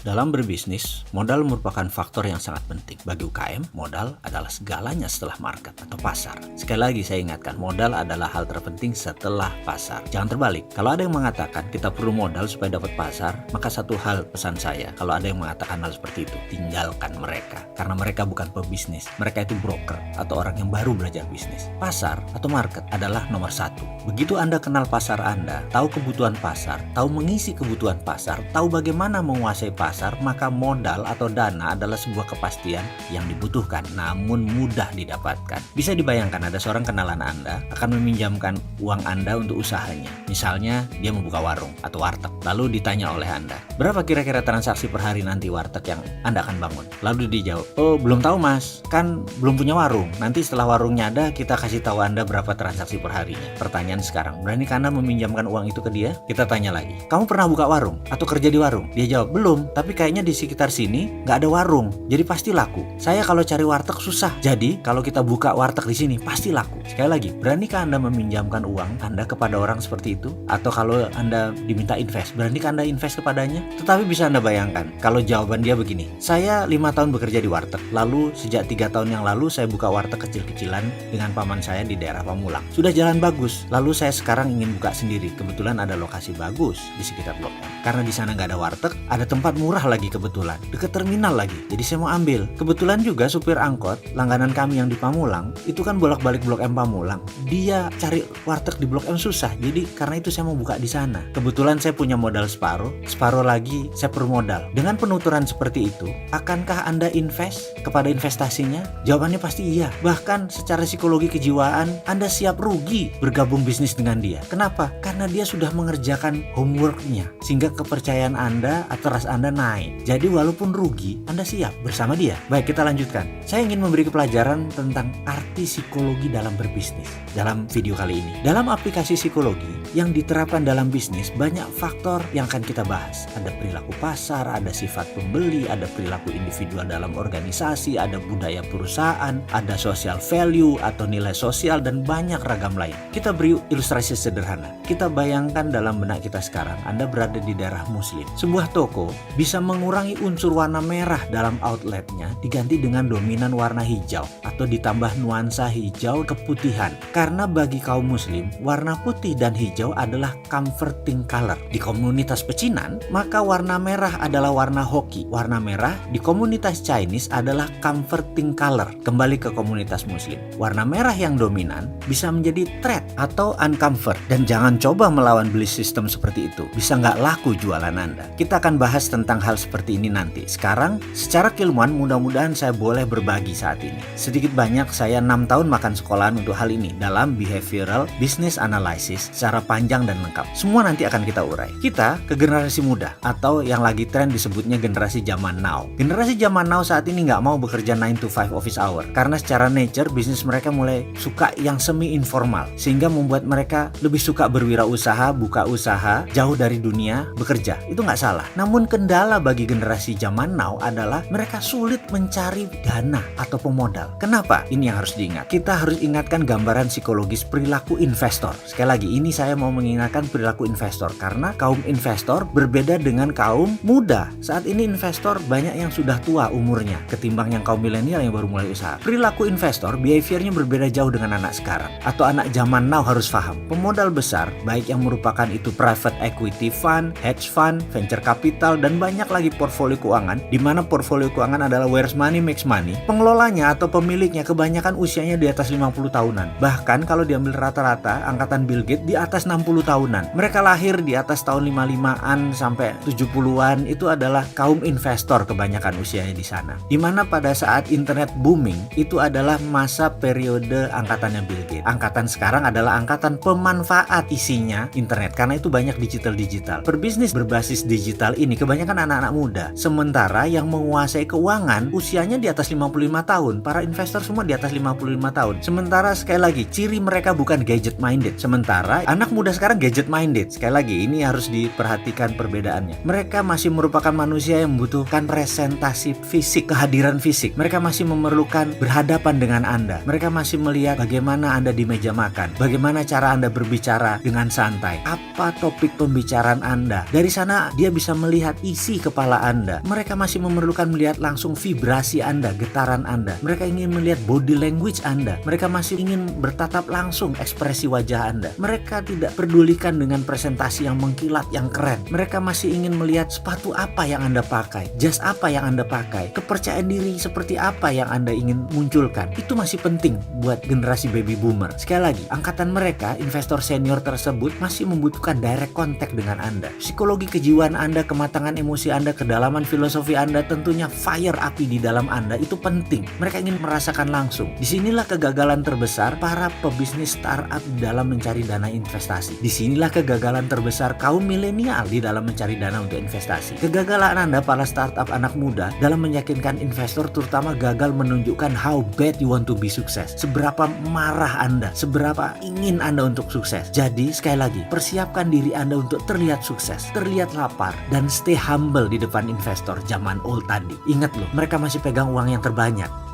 Dalam berbisnis, modal merupakan faktor yang sangat penting. Bagi UKM, modal adalah segalanya setelah market atau pasar. Sekali lagi saya ingatkan, modal adalah hal terpenting setelah pasar. Jangan terbalik. Kalau ada yang mengatakan kita perlu modal supaya dapat pasar, maka satu hal pesan saya, kalau ada yang mengatakan hal seperti itu, tinggalkan mereka. Karena mereka bukan pebisnis. Mereka itu broker atau orang yang baru belajar bisnis. Pasar atau market adalah nomor satu. Begitu Anda kenal pasar Anda, tahu kebutuhan pasar, tahu mengisi kebutuhan pasar, tahu bagaimana menguasai pasar, maka modal atau dana adalah sebuah kepastian yang dibutuhkan namun mudah didapatkan. Bisa dibayangkan ada seorang kenalan Anda akan meminjamkan uang Anda untuk usahanya. Misalnya dia membuka warung atau warteg. Lalu ditanya oleh Anda, berapa kira-kira transaksi per hari nanti warteg yang Anda akan bangun? Lalu dijawab, oh belum tahu mas, kan belum punya warung. Nanti setelah warungnya ada kita kasih tahu Anda berapa transaksi per harinya. Pertanyaan sekarang, beranikah Anda meminjamkan uang itu ke dia? Kita tanya lagi, kamu pernah buka warung atau kerja di warung? Dia jawab, belum, tapi kayaknya di sekitar sini nggak ada warung, jadi pasti laku. Saya kalau cari warteg susah, jadi kalau kita buka warteg di sini pasti laku. Sekali lagi, beranikah Anda meminjamkan uang Anda kepada orang seperti itu? Atau kalau Anda diminta invest, beranikah Anda invest kepadanya? Tetapi bisa Anda bayangkan, kalau jawaban dia begini, saya 5 tahun bekerja di warteg, lalu sejak 3 tahun yang lalu saya buka warteg kecil-kecilan dengan paman saya di daerah Pamulang. Sudah jalan bagus, lalu saya sekarang ingin buka sendiri. Kebetulan ada lokasi bagus di sekitar Blok M. Karena di sana nggak ada warteg, ada tempat murah lagi kebetulan, dekat terminal lagi. Jadi saya mau ambil. Kebetulan juga supir angkot langganan kami yang di Pamulang itu kan bolak-balik Blok M Pamulang. Dia cari warteg di Blok M susah. Jadi karena itu saya mau buka di sana. Kebetulan saya punya modal separuh lagi saya perlu modal. Dengan penuturan seperti itu, akankah Anda invest kepada investasinya? Jawabannya pasti iya. Bahkan secara psikologi kejiwaan Anda siap rugi bergabung bisnis dengan dia. Kenapa? Karena dia sudah mengerjakan homeworknya, sehingga kepercayaan Anda atau trust Anda naik. Jadi walaupun rugi, Anda siap bersama dia. Baik, kita lanjutkan. Saya ingin memberi pelajaran tentang arti psikologi dalam berbisnis dalam video kali ini. Dalam aplikasi psikologi yang diterapkan dalam bisnis, banyak faktor yang akan kita bahas. Ada perilaku pasar, ada sifat pembeli, ada perilaku individual dalam organisasi, ada budaya perusahaan, ada social value atau nilai sosial, dan banyak ragam lain. Kita beri ilustrasi sederhana. Kita bayangkan dalam benak kita sekarang, Anda berada di daerah Muslim. Sebuah toko bisa mengurangi unsur warna merah dalam outletnya diganti dengan dominan warna hijau atau ditambah nuansa hijau keputihan. Karena bagi kaum muslim, warna putih dan hijau adalah comforting color. Di komunitas pecinan, maka warna merah adalah warna hoki. Warna merah di komunitas Chinese adalah comforting color. Kembali ke komunitas muslim, warna merah yang dominan bisa menjadi threat atau uncomfort. Dan jangan coba melawan belief system seperti itu. Bisa nggak laku jualan Anda. Kita akan bahas tentang hal seperti ini nanti. Sekarang, secara keilmuan mudah-mudahan saya boleh berbagi saat ini. Sedikit banyak saya 6 tahun makan sekolahan untuk hal ini dalam behavioral business analysis secara panjang dan lengkap. Semua nanti akan kita urai. Kita ke generasi muda atau yang lagi tren disebutnya generasi zaman now. Generasi zaman now saat ini nggak mau bekerja 9 to 5 office hour karena secara nature bisnis mereka mulai suka yang semi informal, sehingga membuat mereka lebih suka berwirausaha, buka usaha, jauh dari dunia bekerja. Itu nggak salah. Namun kendala bagi generasi zaman now adalah mereka sulit mencari dana atau pemodal. Kenapa? Ini yang harus diingat. Kita harus ingatkan gambaran psikologis perilaku investor. Sekali lagi, ini saya mau mengingatkan perilaku investor karena kaum investor berbeda dengan kaum muda. Saat ini investor banyak yang sudah tua umurnya ketimbang yang kaum milenial yang baru mulai usaha. Perilaku investor, behaviornya berbeda jauh dengan anak sekarang atau anak zaman now harus paham. Pemodal besar, baik yang merupakan itu private equity fund, hedge fund, venture capital, dan banyak lagi portfolio keuangan, di mana portfolio keuangan adalah where's money makes money. Pengelolanya atau pemiliknya kebanyakan usianya di atas 50 tahunan. Bahkan kalau diambil rata-rata, angkatan Bill Gates di atas 60 tahunan. Mereka lahir di atas tahun 55-an sampai 70-an, itu adalah kaum investor kebanyakan usianya di sana. Di mana pada saat internet booming, itu adalah masa periode angkatannya Bill Gates. Angkatan sekarang adalah angkatan pemanfaat isinya internet, karena itu banyak digital. Berbisnis berbasis digital ini kebanyakan anak-anak muda. Sementara yang menguasai keuangan usianya di atas 55 tahun. Para investor semua di atas 55 tahun. Sementara sekali lagi, ciri mereka bukan gadget minded. Sementara anak muda sekarang gadget minded. Sekali lagi, ini harus diperhatikan perbedaannya. Mereka masih merupakan manusia yang membutuhkan presentasi fisik, kehadiran fisik. Mereka masih memerlukan berhadapan dengan Anda. Mereka masih melihat bagaimana Anda di meja makan, bagaimana cara Anda berbicara dengan santai, apa topik pembicaraan Anda. Dari sana dia bisa melihat isi isi kepala Anda. Mereka masih memerlukan melihat langsung vibrasi Anda, getaran Anda. Mereka ingin melihat body language Anda. Mereka masih ingin bertatap langsung ekspresi wajah Anda. Mereka tidak pedulikan dengan presentasi yang mengkilat, yang keren. Mereka masih ingin melihat sepatu apa yang Anda pakai, jas apa yang Anda pakai, kepercayaan diri seperti apa yang Anda ingin munculkan. Itu masih penting buat generasi baby boomer. Sekali lagi, angkatan mereka, investor senior tersebut masih membutuhkan direct contact dengan Anda. Psikologi kejiwaan Anda, kematangan emosi Anda, kedalaman filosofi Anda, tentunya fire api di dalam Anda itu penting. Mereka ingin merasakan langsung. Disinilah kegagalan terbesar para pebisnis startup dalam mencari dana investasi. Disinilah kegagalan terbesar kaum milenial di dalam mencari dana untuk investasi. Kegagalan Anda para startup anak muda dalam meyakinkan investor, terutama gagal menunjukkan how bad you want to be sukses. Seberapa marah Anda, seberapa ingin Anda untuk sukses. Jadi sekali lagi, persiapkan diri Anda untuk terlihat sukses, terlihat lapar, dan stay humble di depan investor zaman old tadi. Ingat loh, mereka masih pegang uang yang terbanyak.